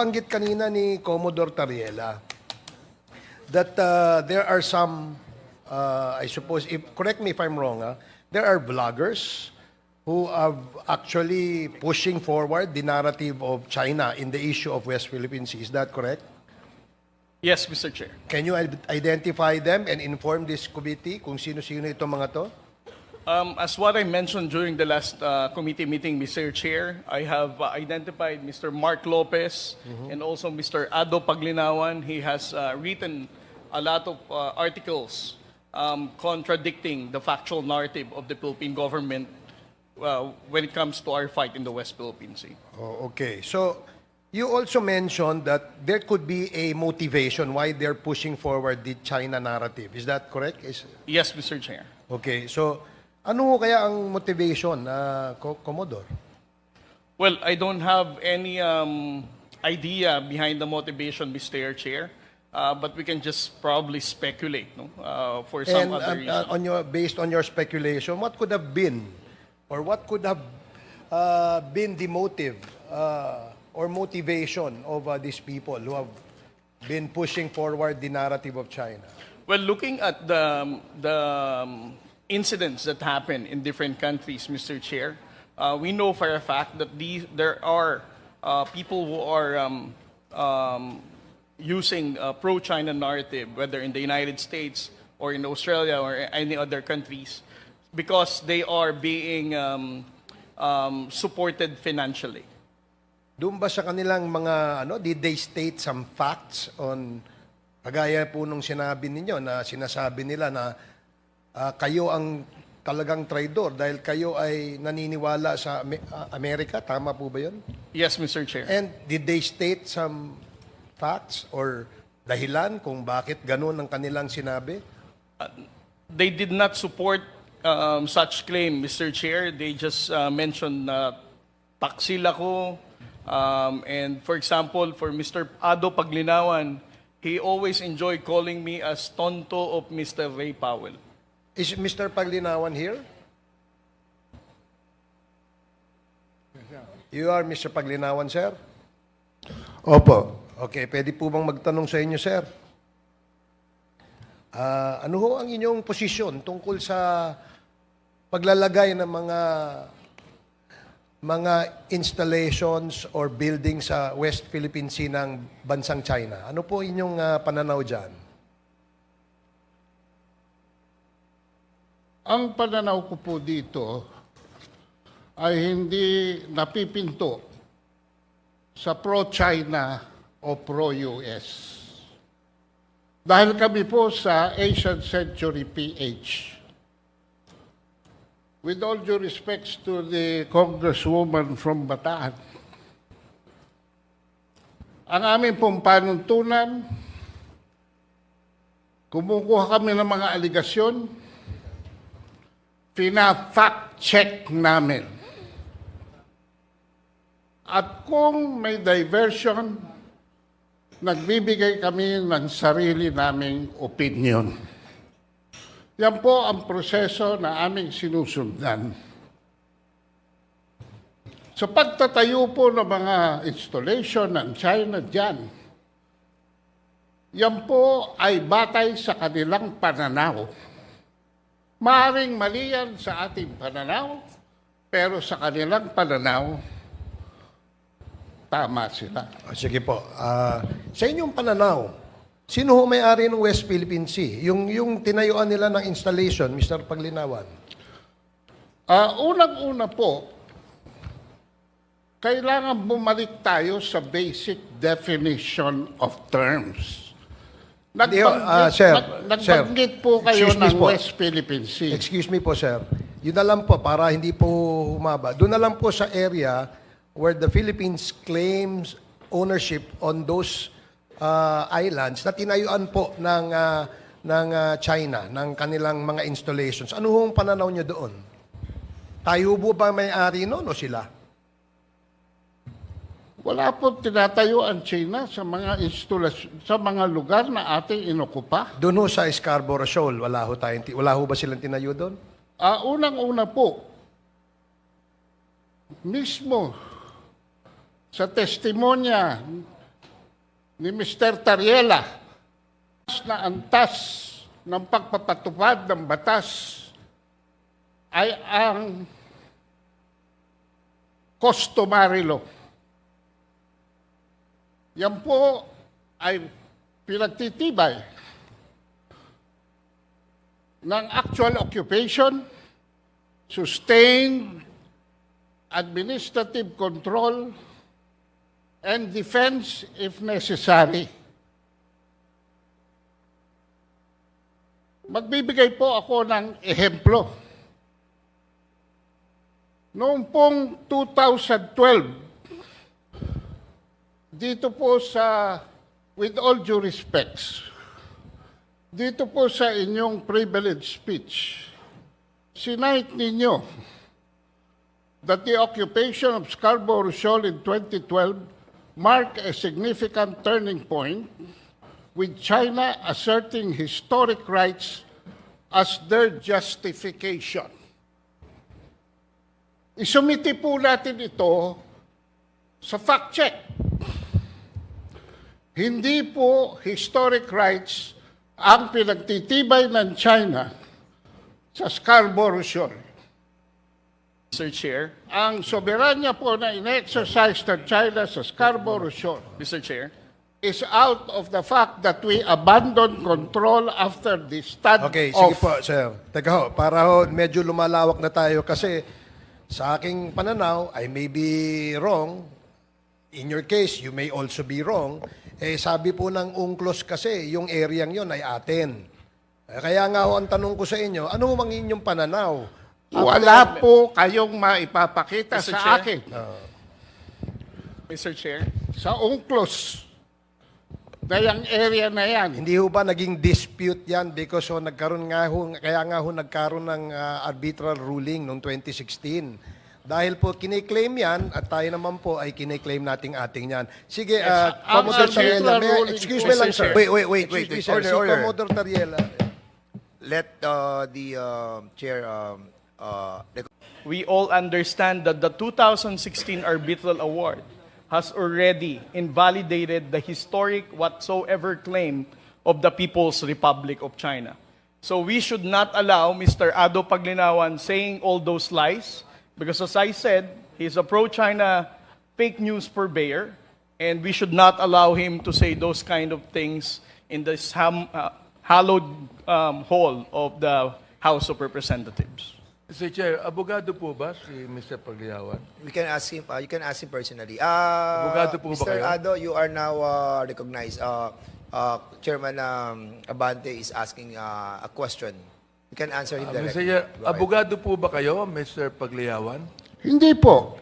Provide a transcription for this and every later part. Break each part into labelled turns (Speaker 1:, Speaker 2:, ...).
Speaker 1: Banggit kanina ni Commodore Tariela that there are some, I suppose, correct me if I'm wrong, there are vloggers who are actually pushing forward the narrative of China in the issue of West Philippine Sea. Is that correct?
Speaker 2: Yes, Mr. Chair.
Speaker 1: Can you identify them and inform this committee kung sino-sino itong mga to?
Speaker 2: As what I mentioned during the last committee meeting, Mr. Chair, I have identified Mr. Mark Lopez and also Mr. Ado Paglinawan. He has written a lot of articles contradicting the factual narrative of the Philippine government when it comes to our fight in the West Philippine Sea.
Speaker 1: Oh, okay. So, you also mentioned that there could be a motivation why they're pushing forward the China narrative. Is that correct?
Speaker 2: Yes, Mr. Chair.
Speaker 1: Okay. So, ano kaya ang motivation, Commodore?
Speaker 2: Well, I don't have any idea behind the motivation, Mr. Chair, but we can just probably speculate, no? For some other reason.
Speaker 1: Based on your speculation, what could have been, or what could have been the motive or motivation of these people who have been pushing forward the narrative of China?
Speaker 2: Well, looking at the incidents that happen in different countries, Mr. Chair, we know for a fact that there are people who are using a pro-China narrative, whether in the United States or in Australia or any other countries, because they are being supported financially.
Speaker 1: Doon ba sa kanilang mga, did they state some facts on, kagaya po nung sinabi ninyo na sinasabi nila na kayo ang talagang traidor dahil kayo ay naniniwala sa Amerika? Tama po ba yun?
Speaker 2: Yes, Mr. Chair.
Speaker 1: And did they state some facts or dahilan kung bakit ganun ang kanilang sinabi?
Speaker 2: They did not support such claim, Mr. Chair. They just mentioned na taksil ako. And for example, for Mr. Ado Paglinawan, he always enjoyed calling me as tonto of Mr. Ray Powell.
Speaker 1: Is Mr. Paglinawan here? You are Mr. Paglinawan, sir?
Speaker 3: Opo.
Speaker 1: Okay, pwede po bang magtanong sa inyo, sir? Ano ho ang inyong posisyon tungkol sa paglalagay ng mga installations or buildings sa West Philippine Sea ng bansang China? Ano po inyong pananaw dyan?
Speaker 3: Ang pananaw ko po dito ay hindi napipinto sa pro-China o pro-US. Dahil kami po sa Asian Century PH. With all due respects to the Congresswoman from Bataan, ang aming pong panuntunan, kumukuha kami ng mga aligasyon, pina-fact check namin. At kung may diversion, nagbibigay kami ng sarili naming opinion. Yan po ang proseso na aming sinusundan. Sa pagtatayo po ng mga installation ng China dyan, yan po ay batay sa kanilang pananaw. Maaring mali yan sa ating pananaw, pero sa kanilang pananaw, tama sila.
Speaker 1: Sige po. Sa inyong pananaw, sino ho may-ari ng West Philippine Sea? Yung tinayuan nila ng installation, Mr. Paglinawan.
Speaker 3: Unang-una po, kailangan bumalik tayo sa basic definition of terms. Nagbanggit po kayo ng West Philippine Sea.
Speaker 1: Excuse me po, sir. Yun na lang po, para hindi po humaba. Doon na lang po sa area where the Philippines claims ownership on those islands na tinayuan po ng China, ng kanilang mga installations. Ano hong pananaw nyo doon? Tayo po ba may-ari noon o sila?
Speaker 3: Wala po tinatayo ang China sa mga sa mga lugar na ating inokupa.
Speaker 1: Doon ho sa Scarborough Shoal, wala ho ba silang tinayo doon?
Speaker 3: Unang-una po, mismo sa testimonya ni Mr. Tariela na antas ng pagpapatupad ng batas ay ang customary law. Yan po ay pinagtitibay ng actual occupation, sustained administrative control, and defense if necessary. Magbibigay po ako ng ehemplo. Noong pong 2012, dito po sa, with all due respects, dito po sa inyong privilege speech, sinight ninyo that the occupation of Scarborough Shoal in 2012 marked a significant turning point with China asserting historic rights as their justification. Isumiti po natin ito sa fact check. Hindi po historic rights ang pinagtitibay ng China sa Scarborough Shoal.
Speaker 2: Mr. Chair,
Speaker 3: Ang soberanya po na in-exercise ng China sa Scarborough Shoal
Speaker 2: Mr. Chair,
Speaker 3: is out of the fact that we abandoned control after the standoff.
Speaker 1: Okay, sige po, sir. Teka ho, para ho, medyo lumalawak na tayo kasi sa aking pananaw, I may be wrong. In your case, you may also be wrong. Eh, sabi po ng UNCLOS kasi, yung area yon ay atin. Kaya nga ho, ang tanong ko sa inyo, ano mang inyong pananaw?
Speaker 3: Wala po kayong maipapakita
Speaker 2: Mr.
Speaker 3: sa
Speaker 2: Chair?
Speaker 3: akin
Speaker 2: Mr. Chair,
Speaker 3: sa UNCLOS na yung area na yan.
Speaker 1: Hindi ho ba naging dispute yan because ho, nagkaroon nga ho, kaya nga ho nagkaroon ng arbitral ruling noong 2016. Dahil po kiniklaim yan at tayo naman po ay kiniklaim nating ating yan. Sige,
Speaker 3: ang
Speaker 1: Commodore
Speaker 3: arbitral
Speaker 1: Tariela,
Speaker 3: ruling
Speaker 1: excuse
Speaker 3: po,
Speaker 1: me lang
Speaker 2: Mr.
Speaker 1: sir.
Speaker 2: Chair.
Speaker 4: Wait.
Speaker 1: Excuse me, sir.
Speaker 4: Order,
Speaker 1: Si
Speaker 4: order.
Speaker 1: Commodore Tariela.
Speaker 4: Let the chair
Speaker 2: we all understand that the 2016 arbitral award has already invalidated the historic whatsoever claim of the People's Republic of China. So we should not allow Mr. Ado Paglinawan saying all those lies because as I said, he's a pro-China fake news purveyor and we should not allow him to say those kind of things in this hallowed hall of the House of Representatives.
Speaker 5: Mr. Chair, abogado po ba si Mr. Pagliawan?
Speaker 4: we can ask him. You can ask him personally.
Speaker 5: Abogado po ba
Speaker 4: Mr.
Speaker 5: kayo?
Speaker 4: Ado, you are now recognized. Chairman Abante is asking a question. You can answer him
Speaker 5: Mr.
Speaker 4: directly.
Speaker 5: Chair,
Speaker 4: Go ahead.
Speaker 5: abogado po ba kayo, Mr. Pagliawan?
Speaker 3: Hindi po.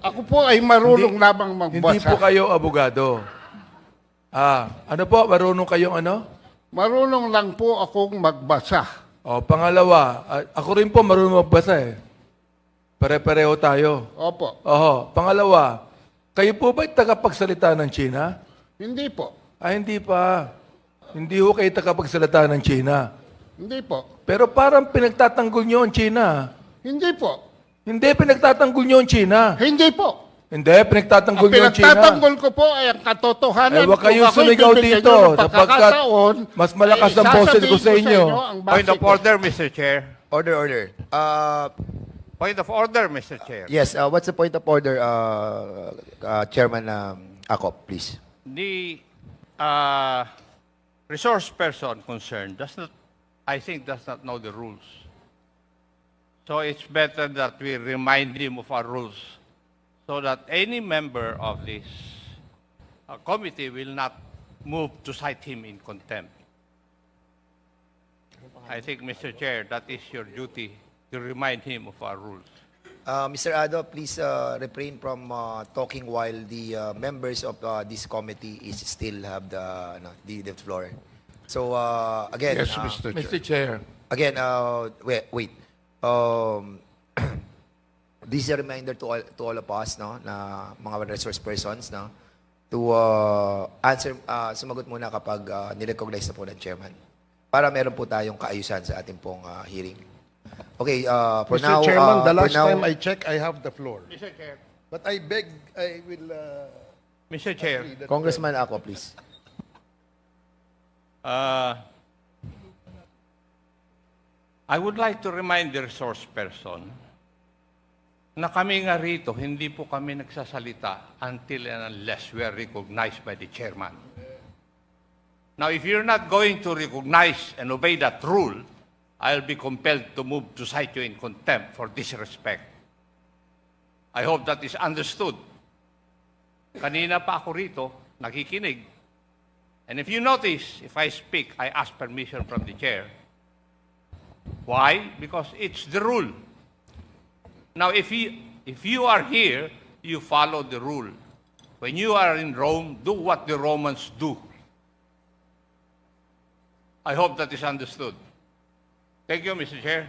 Speaker 3: Ako po ay marunong lamang
Speaker 5: Hindi
Speaker 3: magbasa.
Speaker 5: po kayo abogado. Ano po? Marunong kayong ano?
Speaker 3: Marunong lang po akong magbasa.
Speaker 5: O, pangalawa, ako rin po marunong magbasa eh. Pare-pareho tayo.
Speaker 3: Opo.
Speaker 5: Oho. Pangalawa, kayo po ba'y tagapagsalita ng China?
Speaker 3: Hindi po.
Speaker 5: Hindi pa. Hindi ho kayo tagapagsalita ng China.
Speaker 3: Hindi po.
Speaker 5: Pero parang pinagtatanggol nyo ang China.
Speaker 3: Hindi po.
Speaker 5: Hindi, pinagtatanggol nyo ang China.
Speaker 3: Hindi po.
Speaker 5: Hindi, pinagtatanggol
Speaker 3: Ang
Speaker 5: nyo ang China.
Speaker 3: pinagtatanggol ko po ay ang katotohanan.
Speaker 5: Eh, huwag kayong
Speaker 3: Kung ako'y
Speaker 5: sumigaw
Speaker 3: bibigyan
Speaker 5: dito,
Speaker 3: nyo ng
Speaker 5: sapagkat
Speaker 3: pagkakataon,
Speaker 5: mas malakas
Speaker 3: ay
Speaker 5: ang boses ko
Speaker 3: sasabihin
Speaker 5: sa inyo.
Speaker 3: ang
Speaker 6: Point
Speaker 3: base
Speaker 6: of
Speaker 3: ko.
Speaker 6: order, Mr. Chair.
Speaker 4: Order.
Speaker 6: Point of order, Mr. Chair.
Speaker 4: Yes. What's the point of order, Chairman Akop, please?
Speaker 6: The resource person concerned I think, does not know the rules. So it's better that we remind him of our rules so that any member of this committee will not move to cite him in contempt. I think, Mr. Chair, that is your duty to remind him of our rules.
Speaker 4: Mr. Ado, please refrain from talking while the members of this committee is still have the floor. So again,
Speaker 3: Yes, Mr. Chair.
Speaker 5: Mr. Chair,
Speaker 4: again, wait. This is a reminder to all of us, no, na mga resource persons, no, to answer, sumagot muna kapag nirecognize na po ng chairman. Para meron po tayong kaayusan sa ating pong hearing. Okay, for
Speaker 1: Mr.
Speaker 4: now,
Speaker 1: Chairman, the
Speaker 4: for
Speaker 1: last
Speaker 4: now-
Speaker 1: time I check, I have the floor.
Speaker 3: Mr. Chair.
Speaker 1: But I beg, I will
Speaker 6: Mr. Chair,
Speaker 4: Congressman Ako, please.
Speaker 6: I would like to remind the resource person na kami nga rito, hindi po kami nagsasalita until and unless we are recognized by the chairman. Now, if you're not going to recognize and obey that rule, I'll be compelled to move to cite you in contempt for disrespect. I hope that is understood. Kanina pa ako rito, nakikinig. And if you notice, if I speak, I ask permission from the chair. Why? Because it's the rule. Now, if you are here, you follow the rule. When you are in Rome, do what the Romans do. I hope that is understood. Thank you, Mr. Chair.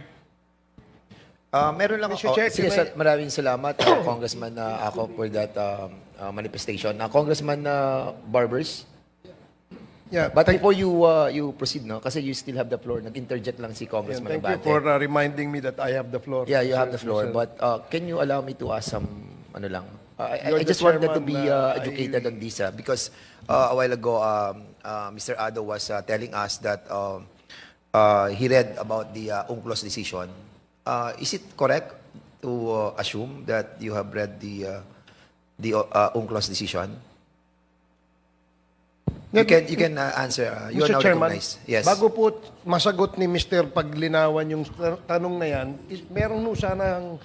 Speaker 4: Meron lang
Speaker 1: Mr. Chair,
Speaker 4: sige,
Speaker 1: can I-
Speaker 4: maraming salamat, Congressman Ako, for that manifestation. Congressman Barbers,
Speaker 1: Yeah,
Speaker 4: but before you proceed, no, kasi you still have the floor. Nag-interject lang si Congressman
Speaker 1: thank you
Speaker 4: Abate.
Speaker 1: for reminding me that I have the floor.
Speaker 4: Yeah, you have the
Speaker 1: Mr.
Speaker 4: floor.
Speaker 1: Mr.
Speaker 4: But can you allow me to ask some, ano lang?
Speaker 1: You're
Speaker 4: I
Speaker 1: the
Speaker 4: just wanted to
Speaker 1: chairman,
Speaker 4: be educated on this because a while ago, Mr. Ado was telling us that he read about the UNCLOS decision. Is it correct to assume that you have read the UNCLOS decision? You can answer. You are
Speaker 1: Mr.
Speaker 4: now
Speaker 1: Chairman,
Speaker 4: recognized. Yes.
Speaker 1: bago po masagot ni Mr. Paglinawan yung tanong na yan, meron no sanang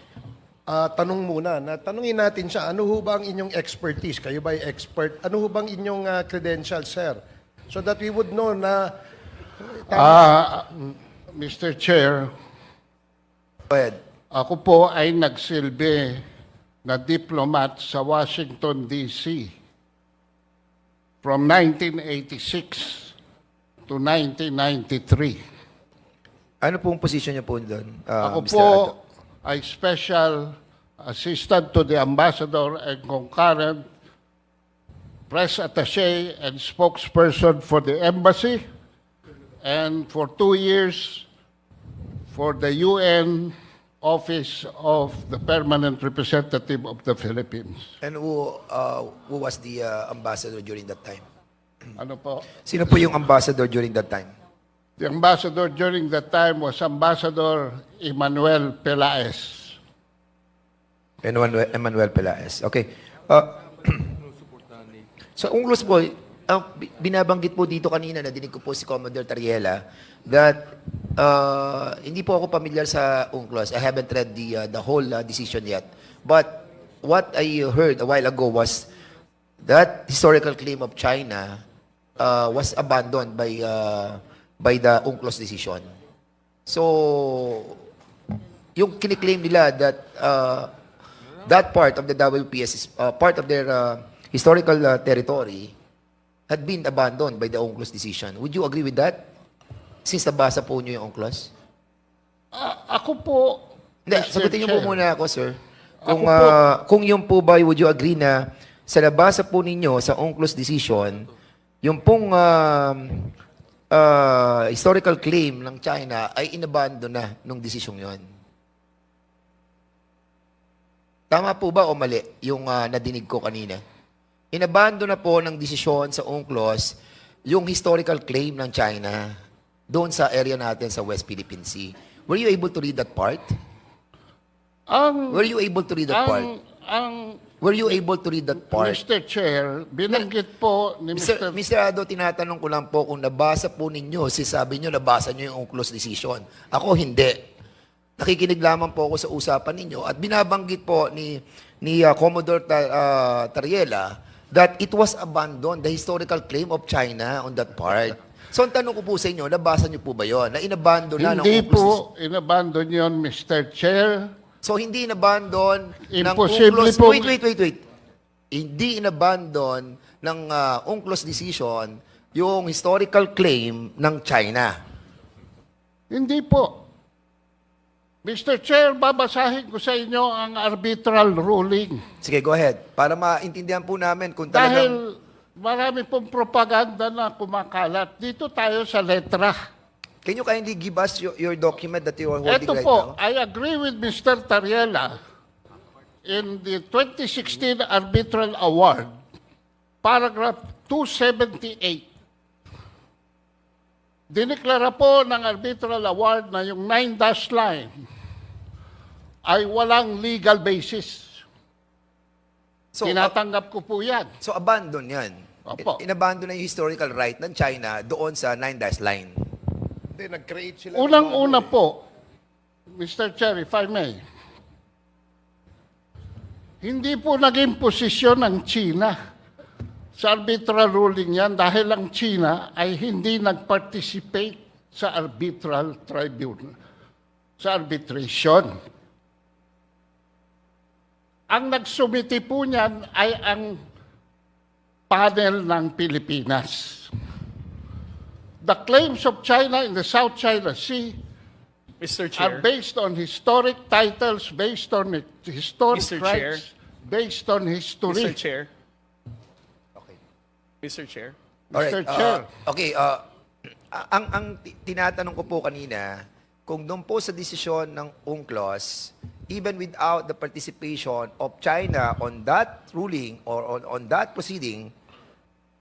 Speaker 1: tanong muna na tanungin natin siya, ano ho ba ang inyong expertise? Kayo ba ay expert? Ano ho bang inyong credentials, sir? So that we would know na
Speaker 3: Mr. Chair,
Speaker 4: Go ahead.
Speaker 3: ako po ay nagsilbi na diplomat sa Washington, D.C. from 1986 to 1993.
Speaker 4: Ano pong position niyo po doon,
Speaker 3: Ako
Speaker 4: Mr.
Speaker 3: po
Speaker 4: Ado?
Speaker 3: ay special assistant to the ambassador and concurrent press attaché and spokesperson for the embassy, and for 2 years for the UN Office of the Permanent Representative of the Philippines.
Speaker 4: And who was the ambassador during that time?
Speaker 3: Ano po?
Speaker 4: Sino po yung ambassador during that time?
Speaker 3: The ambassador during that time was Ambassador Emmanuel Pelaez.
Speaker 4: Emmanuel Pelaez. Okay. Sa UNCLOS po, binabanggit po dito kanina, nadinig ko po si Commodore Tariela, that hindi po ako familiar sa UNCLOS. I haven't read the whole decision yet. But what I heard a while ago was that historical claim of China was abandoned by the UNCLOS decision. So, yung kiniklaim nila that that part of the WPS is part of their historical territory had been abandoned by the UNCLOS decision. Would you agree with that? Since nabasa po niyo yung UNCLOS?
Speaker 3: Ako po,
Speaker 4: Hindi,
Speaker 3: Mr.
Speaker 4: sagutin niyo po
Speaker 3: Chair,
Speaker 4: muna ako, sir.
Speaker 3: Ako
Speaker 4: Kung, kung yung po ba, would you agree na sa nabasa po ninyo sa UNCLOS decision, yung pong historical claim ng China ay inabandon na nung decision yon. Tama po ba o mali yung nadinig ko kanina? Inabandon na po ng desisyon sa UNCLOS yung historical claim ng China doon sa area natin sa West Philippine Sea. Were you able to read that part? Were you able to read that part? Were you able to read that part?
Speaker 3: Mr. Chair, binanggit po ni Mr.
Speaker 4: Mr. Ado, tinatanong ko lang po kung nabasa po ninyo, sabi nyo nabasa nyo yung UNCLOS decision. Ako hindi. Nakikinig lamang po ako sa usapan ninyo at binabanggit po ni Commodore Tariela that it was abandoned, the historical claim of China on that part. So, ang tanong ko po sa inyo, nabasa nyo po ba yon? Na inabandon na ng
Speaker 3: Hindi
Speaker 4: UNCLOS
Speaker 3: po inabandon yon, Mr. Chair.
Speaker 4: So, hindi inabandon ng
Speaker 3: Imposible
Speaker 4: UNCLOS.
Speaker 3: pong-
Speaker 4: Wait. Hindi inabandon ng UNCLOS decision yung historical claim ng China.
Speaker 3: Hindi po. Mr. Chair, babasahin ko sa inyo ang arbitral ruling.
Speaker 4: Sige, go ahead. Para maintindihan po namin kung
Speaker 3: Dahil
Speaker 4: talagang...
Speaker 3: marami pong propaganda na kumakalat. Dito tayo sa letra.
Speaker 4: Can you kindly give us your document that you are holding
Speaker 3: Ito
Speaker 4: right
Speaker 3: po,
Speaker 4: now?
Speaker 3: I agree with Mr. Tariela in the 2016 Arbitral Award. paragraph 278. Dineklara po ng arbitral award na yung 9-dash line ay walang legal basis.
Speaker 4: So,
Speaker 3: Tinatanggap ko po yan.
Speaker 4: so abandon yan.
Speaker 3: Opo.
Speaker 4: Inabandon na yung historical right ng China doon sa 9-dash line.
Speaker 1: Hindi, nag-create sila.
Speaker 3: Unang-una po, Mr. Chair, if I may, hindi po naging posisyon ng China sa arbitral ruling yan dahil ang China ay hindi nag-participate sa arbitral tribunal, sa arbitration. Ang nagsumiti po niyan ay ang panel ng Pilipinas. The claims of China in the South China Sea
Speaker 2: Mr.
Speaker 3: are
Speaker 2: Chair.
Speaker 3: based on historic titles, based on historic
Speaker 2: Mr.
Speaker 3: rights, based on
Speaker 2: Mr.
Speaker 3: history.
Speaker 2: Chair.
Speaker 4: Okay.
Speaker 2: Mr. Chair.
Speaker 3: Mr. Chair.
Speaker 4: Okay, tinatanong ko po kanina, kung doon po sa desisyon ng UNCLOS, even without the participation of China on that ruling or on that proceeding,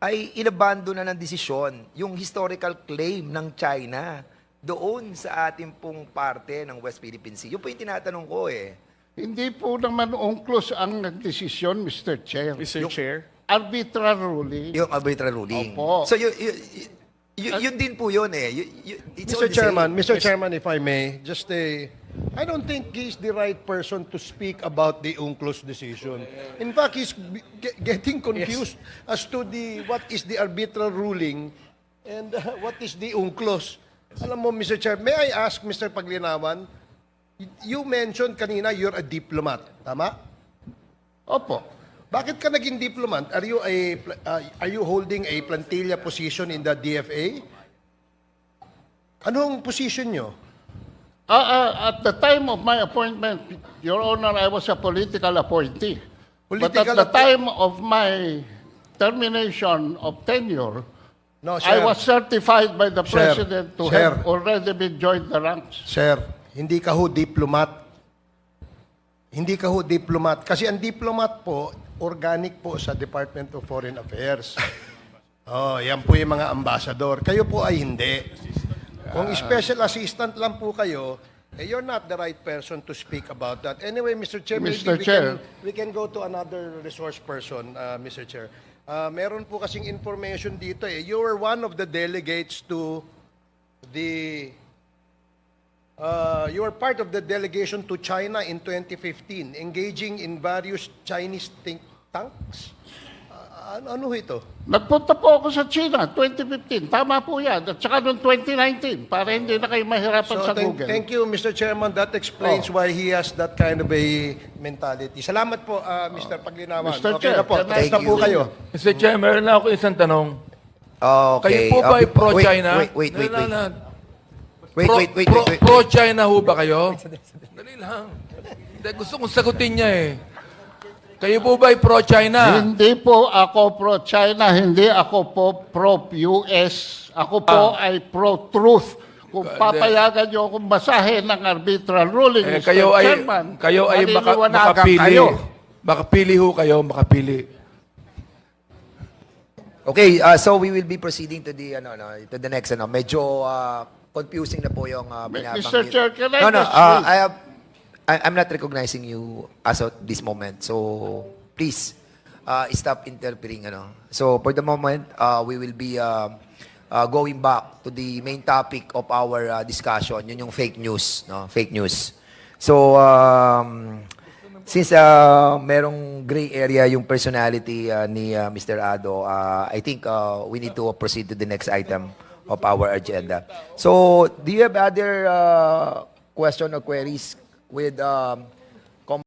Speaker 4: ay inabando na ng desisyon yung historical claim ng China doon sa ating pong parte ng West Philippine Sea. Yun po yung tinatanong ko eh.
Speaker 3: Hindi po naman UNCLOS ang nagdesisyon, Mr. Chair.
Speaker 2: Mr. Chair.
Speaker 3: Arbitral ruling.
Speaker 4: Yung arbitral ruling.
Speaker 3: Opo.
Speaker 4: So yun din po yun eh. It's all
Speaker 1: Mr.
Speaker 4: the
Speaker 1: Chairman,
Speaker 4: same.
Speaker 1: Mr. Chairman, if I may, just I don't think he's the right person to speak about the UNCLOS decision. In fact, he's getting confused as to what is the arbitral ruling and what is the UNCLOS. Alam mo, Mr. Chair, may I ask, Mr. Paglinawan, you mentioned kanina you're a diplomat, tama?
Speaker 3: Opo.
Speaker 1: Bakit ka naging diplomat? Are you holding a plantilla position in the DFA? Anong position nyo?
Speaker 3: At the time of my appointment, Your Honor, I was a political appointee. But at
Speaker 1: Political
Speaker 3: the time of my termination of tenure,
Speaker 1: No,
Speaker 3: I
Speaker 1: sir.
Speaker 3: was certified by the
Speaker 1: Sir.
Speaker 3: President to
Speaker 1: Sir.
Speaker 3: have already been joined the ranks.
Speaker 1: Sir, hindi ka ho diplomat. Hindi ka ho diplomat. Kasi ang diplomat po, organic po sa Department of Foreign Affairs. Oh, yan po yung mga ambassador. Kayo po ay hindi. Kung special assistant lang po kayo, you're not the right person to speak about that. Anyway, Mr. Chair, maybe
Speaker 3: Mr. Chair.
Speaker 1: we can go to another resource person, Mr. Chair. Meron po kasing information dito eh. You were one of the delegates to the you were part of the delegation to China in 2015, engaging in various Chinese think tanks. Ano ito?
Speaker 3: Nagpunta po ako sa China, 2015. Tama po yan. At saka noong 2019, para hindi na kayo mahirapan sa Google.
Speaker 1: Thank you, Mr. Chairman. That explains why he has that kind of a mentality. Salamat po, Mr. Paglinawan.
Speaker 3: Mr.
Speaker 1: Okay
Speaker 3: Chair,
Speaker 1: na po.
Speaker 3: can I-
Speaker 1: Tapos na
Speaker 4: Thank
Speaker 1: po
Speaker 4: you.
Speaker 1: kayo.
Speaker 5: Mr. Chair, meron lang ako isang tanong.
Speaker 4: Okay.
Speaker 5: Kayo po ba ay pro-China?
Speaker 4: Wait.
Speaker 5: Pro-China ho ba kayo? Dali lang. Hindi, gusto kong sagutin niya eh. Kayo po ba ay pro-China?
Speaker 3: Hindi po ako pro-China, hindi ako po pro-US. Ako po ay pro-truth. Kung papayagan niyo akong basahin ng arbitral ruling,
Speaker 5: Eh,
Speaker 3: Mr. Chairman,
Speaker 5: kayo ay
Speaker 3: maliliwanagan
Speaker 5: makapili.
Speaker 3: kayo.
Speaker 5: Makapili ho kayo, makapili.
Speaker 4: Okay, so we will be proceeding to the to the next medyo confusing na po yung binabanggit.
Speaker 3: Mr. Chair, can I
Speaker 4: No,
Speaker 3: just
Speaker 4: I'm not recognizing you as of this moment. So please stop interpreting So for the moment, we will be going back to the main topic of our discussion, yun yung fake news, no? Fake news. So since merong gray area yung personality ni Mr. Ado, I think we need to proceed to the next item of our agenda. So, do you have other question or queries with